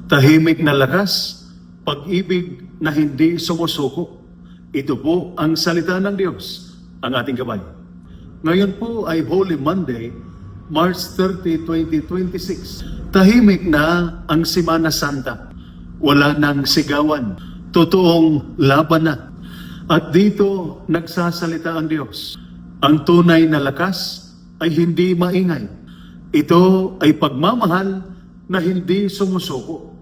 Tahimik na lakas, pag-ibig na hindi sumusuko. Ito po ang salita ng Diyos, ang ating gabay. Ngayon po ay Holy Monday, March 30, 2026. Tahimik na ang Semana Santa. Wala nang sigawan. Totoong laban na. At dito nagsasalita ang Diyos. Ang tunay na lakas ay hindi maingay. Ito ay pagmamahal na hindi sumusuko.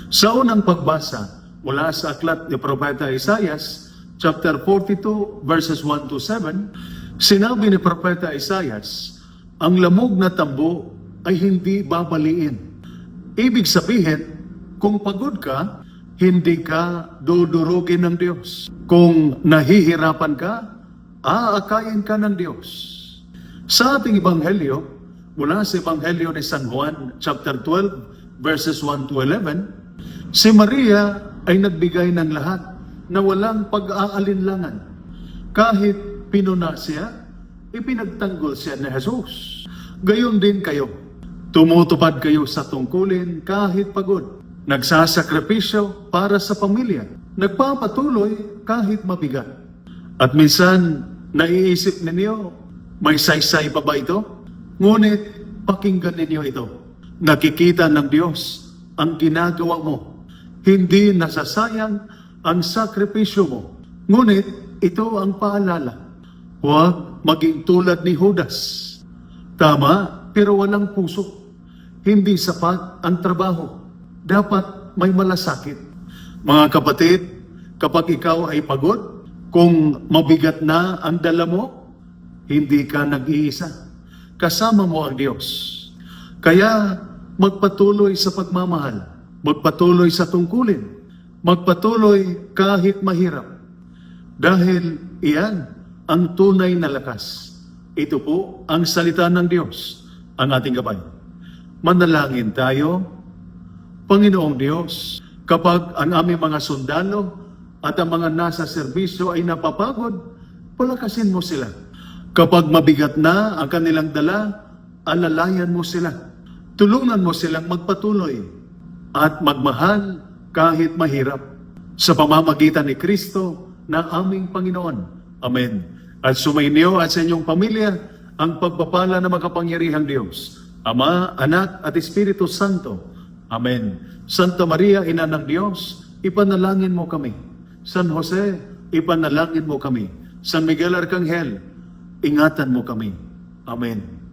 Sa unang pagbasa mula sa aklat ni Propeta Isaias, chapter 42, verses 1 to 7, sinabi ni Propeta Isaias, ang lamog na tambo ay hindi babaliin. Ibig sabihin, kung pagod ka, hindi ka dudurugin ng Diyos. Kung nahihirapan ka, aakayin ka ng Diyos. Sa ating Ebanghelyo, mula sa Ebanghelyo ni San Juan, chapter 12, verses 1 to 11, si Maria ay nagbigay ng lahat na walang pag-aalinlangan. Kahit pinuna siya, ipinagtanggol siya ni Jesus. Gayon din kayo. Tumutupad kayo sa tungkulin kahit pagod. Nagsasakripisyo para sa pamilya. Nagpapatuloy kahit mabigat. At minsan, naiisip ninyo, may saysay pa ba ito? Ngunit, pakinggan ninyo ito. Nakikita ng Diyos ang ginagawa mo. Hindi nasasayang ang sakripisyo mo. Ngunit, ito ang paalala. Huwag maging tulad ni Judas. Tama, pero walang puso. Hindi sapat ang trabaho. Dapat may malasakit. Mga kapatid, kapag ikaw ay pagod, kung mabigat na ang dala mo, hindi ka nag-iisa. Kasama mo ang Diyos. Kaya magpatuloy sa pagmamahal. Magpatuloy sa tungkulin. Magpatuloy kahit mahirap. Dahil iyan ang tunay na lakas. Ito po ang salita ng Diyos, ang ating gabay. Manalangin tayo. Panginoong Diyos, kapag ang aming mga sundalo at ang mga nasa serbisyo ay napapagod, palakasin mo sila. Kapag mabigat na ang kanilang dala, alalayan mo sila. Tulungan mo silang magpatuloy at magmahal kahit mahirap. Sa pamamagitan ni Kristo na aming Panginoon. Amen. At sumainyo at sa inyong pamilya ang pagpapala ng makapangyarihang Diyos, Ama, Anak at Espiritu Santo. Amen. Santa Maria, Ina ng Diyos, ipanalangin mo kami. San Jose, ipanalangin mo kami. San Miguel Arcangel, ingatan mo kami. Amen.